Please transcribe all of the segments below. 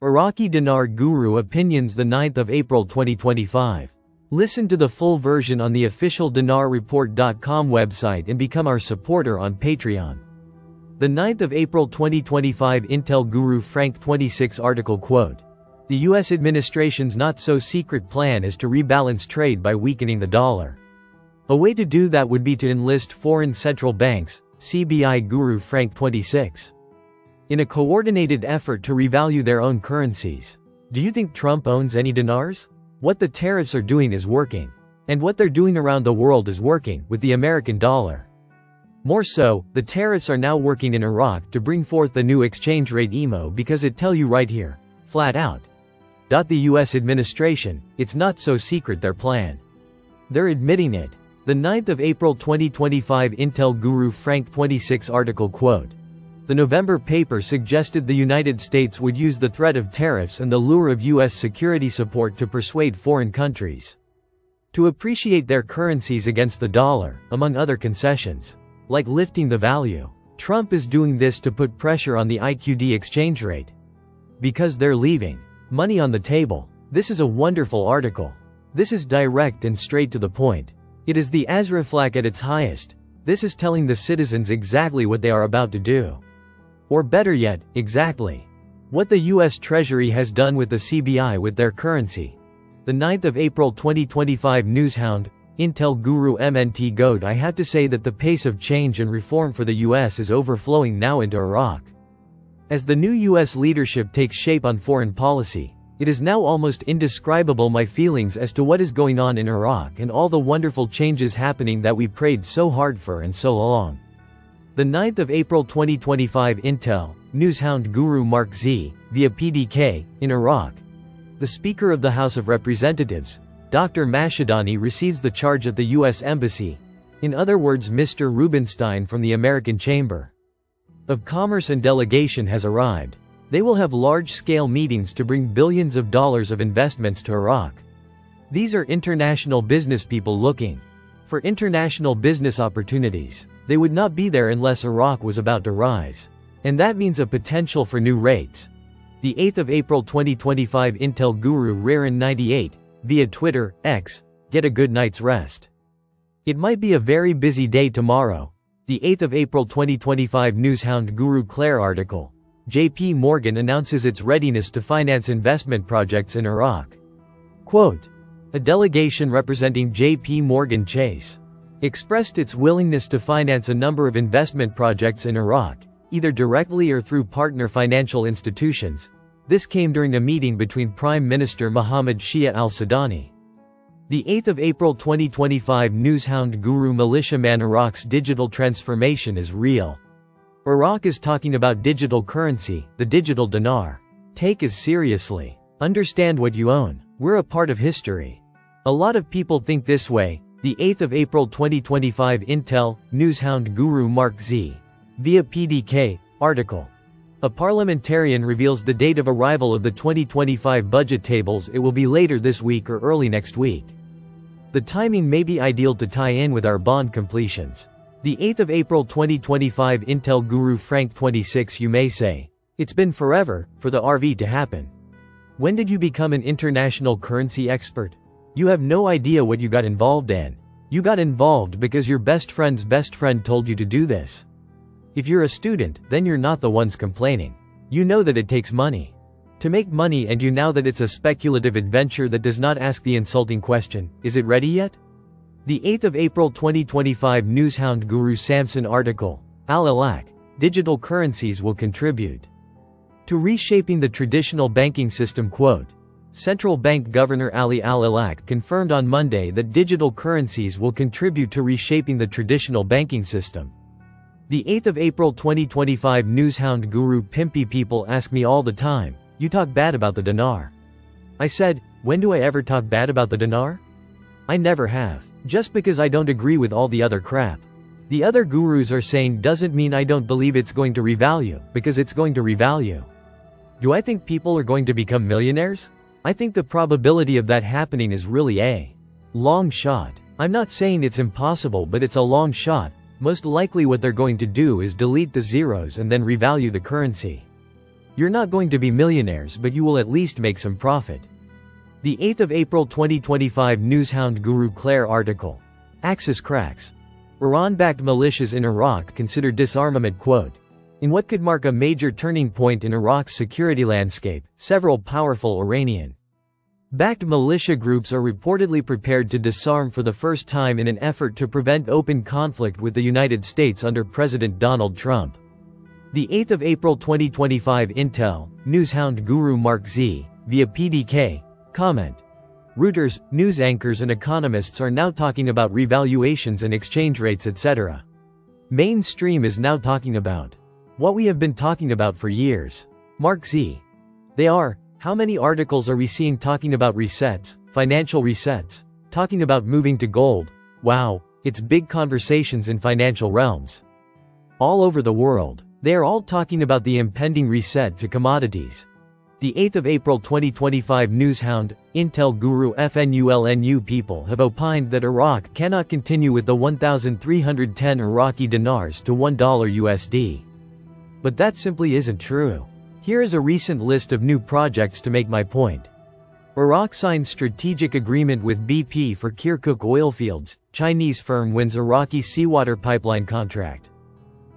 Iraqi Dinar Guru Opinions, the 9th of April 2025. Listen to the full version on the official dinarreport.com website and become our supporter on Patreon. The 9th of April 2025 Intel Guru Frank 26 article quote. The U.S. administration's not-so-secret plan is to rebalance trade by weakening the dollar. A way to do that would be to enlist foreign central banks, CBI Guru Frank 26. In a coordinated effort to revalue their own currencies. Do you think Trump owns any dinars? What the tariffs are doing is working. And what they're doing around the world is working, with the American dollar. More so, the tariffs are now working in Iraq to bring forth the new exchange rate EMO because it tell you right here, flat out. The U.S. administration, it's not so secret their plan. They're admitting it. The 9th of April 2025 Intel Guru Frank 26 article quote. The November paper suggested the United States would use the threat of tariffs and the lure of U.S. security support to persuade foreign countries to appreciate their currencies against the dollar, among other concessions, like lifting the value. Trump is doing this to put pressure on the IQD exchange rate. Because they're leaving money on the table. This is a wonderful article. This is direct and straight to the point. It is the Azraflak at its highest. This is telling the citizens exactly what they are about to do. Or better yet, exactly what the U.S. Treasury has done with the CBI with their currency. The 9th of April 2025 Newshound, Intel Guru MNT Goat. I have to say that the pace of change and reform for the U.S. is overflowing now into Iraq. As the new U.S. leadership takes shape on foreign policy, it is now almost indescribable my feelings as to what is going on in Iraq and all the wonderful changes happening that we prayed so hard for and so long. The 9th of April 2025 Intel, Newshound Guru Mark Z, via PDK, in Iraq. The Speaker of the House of Representatives, Dr. Mashadani, receives the charge at the U.S. Embassy. In other words, Mr. Rubenstein from the American Chamber of Commerce and delegation has arrived. They will have large-scale meetings to bring billions of dollars of investments to Iraq. These are international business people looking for international business opportunities. They would not be there unless Iraq was about to rise. And that means a potential for new rates. The 8th of April 2025 Intel Guru Rarin 98, via Twitter, X, get a good night's rest. It might be a very busy day tomorrow. The 8th of April 2025 Newshound Guru Claire article. JP Morgan announces its readiness to finance investment projects in Iraq. Quote. A delegation representing JP Morgan Chase expressed its willingness to finance a number of investment projects in Iraq, either directly or through partner financial institutions. This came during a meeting between Prime Minister Mohammed Shia al-Sudani. The 8th of April 2025 Newshound Guru Militiaman. Iraq's digital transformation is real. Iraq is talking about digital currency, the digital dinar. Take us seriously. Understand what you own. We're a part of history. A lot of people think this way. The 8th of April 2025 Intel, Newshound Guru Mark Z. Via PDK, article. A parliamentarian reveals the date of arrival of the 2025 budget tables. It will be later this week or early next week. The timing may be ideal to tie in with our bond completions. The 8th of April 2025 Intel Guru Frank 26. You may say, it's been forever for the RV to happen. When did you become an international currency expert? You have no idea what you got involved in. You got involved because your best friend's best friend told you to do this. If you're a student, then you're not the ones complaining. You know that it takes money to make money, and you know that it's a speculative adventure that does not ask the insulting question, is it ready yet? The 8th of April 2025 Newshound Guru Samson article. Al-Alaq, digital currencies will contribute to reshaping the traditional banking system. Quote. Central Bank Governor Ali Al-Alaq confirmed on Monday that digital currencies will contribute to reshaping the traditional banking system. The 8th of April 2025 Newshound Guru Pimpy. People ask me all the time, you talk bad about the dinar. I said, when do I ever talk bad about the dinar? I never have. Just because I don't agree with all the other crap the other gurus are saying doesn't mean I don't believe it's going to revalue, because it's going to revalue. Do I think people are going to become millionaires? I think the probability of that happening is really a long shot. I'm not saying it's impossible, but it's a long shot. Most likely what they're going to do is delete the zeros and then revalue the currency. You're not going to be millionaires, but you will at least make some profit. The 8th of April 2025 Newshound Guru Claire article. Axis cracks. Iran-backed militias in Iraq consider disarmament. Quote. In what could mark a major turning point in Iraq's security landscape, several powerful Iranian-backed militia groups are reportedly prepared to disarm for the first time in an effort to prevent open conflict with the United States under President Donald Trump. The 8th of April 2025 Intel, Newshound Guru Mark Z, via PDK, comment. Reuters, news anchors and economists are now talking about revaluations and exchange rates etc. Mainstream is now talking about what we have been talking about for years. Mark Z. They are. How many articles are we seeing talking about resets, financial resets, talking about moving to gold? Wow, it's big conversations in financial realms. All over the world, they are all talking about the impending reset to commodities. The 8th of April 2025 Newshound, Intel Guru FNULNU people have opined that Iraq cannot continue with the 1,310 Iraqi dinars to $1 USD. But that simply isn't true. Here is a recent list of new projects to make my point. Iraq signs strategic agreement with BP for Kirkuk oil fields. Chinese firm wins Iraqi seawater pipeline contract.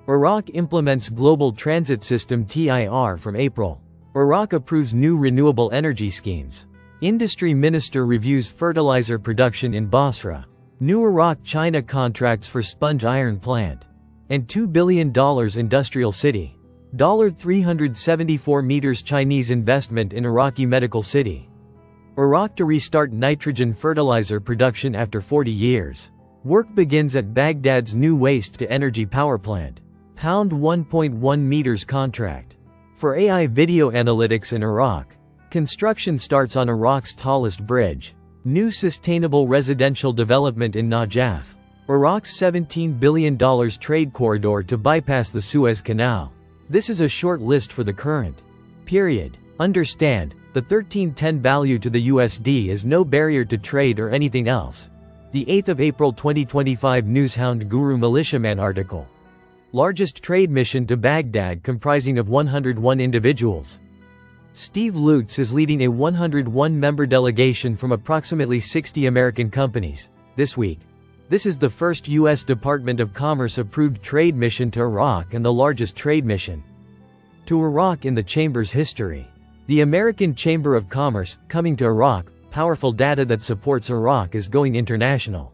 Iraq implements global transit system TIR from April. Iraq approves new renewable energy schemes. Industry minister reviews fertilizer production in Basra. New Iraq-China contracts for sponge iron plant. And $2 billion industrial city. $374 meters Chinese investment in Iraqi medical city. Iraq to restart nitrogen fertilizer production after 40 years. Work begins at Baghdad's new waste-to-energy power plant. £1.1 meters contract. For AI video analytics in Iraq. Construction starts on Iraq's tallest bridge. New sustainable residential development in Najaf. Iraq's $17 billion trade corridor to bypass the Suez Canal. This is a short list for the current period. Understand, the 1310 value to the USD is no barrier to trade or anything else. The 8th of April 2025 Newshound Guru Militiaman article. Largest trade mission to Baghdad comprising of 101 individuals. Steve Lutz is leading a 101-member delegation from approximately 60 American companies, this week. This is the first U.S. Department of Commerce-approved trade mission to Iraq and the largest trade mission to Iraq in the Chamber's history. The American Chamber of Commerce, coming to Iraq, powerful data that supports Iraq is going international.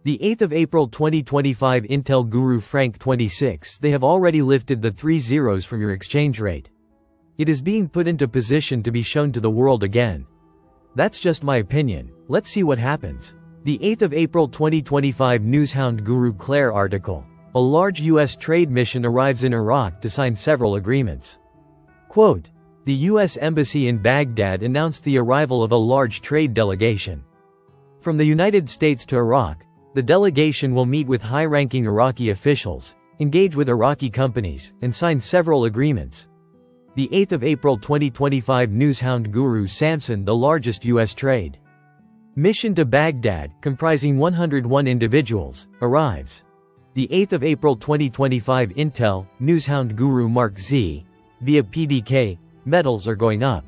The 8th of April 2025 Intel Guru Frank 26 They have already lifted the 3 zeros from your exchange rate. It is being put into position to be shown to the world again. That's just my opinion, let's see what happens. The 8th of April 2025 Newshound Guru Claire article. A large U.S. trade mission arrives in Iraq to sign several agreements. Quote, the U.S. Embassy in Baghdad announced the arrival of a large trade delegation. From the United States to Iraq, the delegation will meet with high-ranking Iraqi officials, engage with Iraqi companies, and sign several agreements. The 8th of April 2025 Newshound Guru Samson the largest U.S. trade mission to Baghdad, comprising 101 individuals, arrives. The 8th of April 2025 Intel, Newshound Guru Mark Z, via PDK, metals are going up.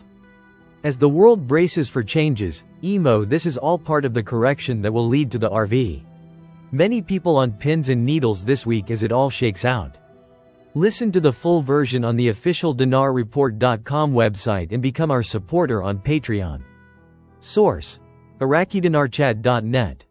As the world braces for changes, this is all part of the correction that will lead to the RV. Many people on pins and needles this week as it all shakes out. Listen to the full version on the official dinarreport.com website and become our supporter on Patreon. Source: IraqiDinarChat.net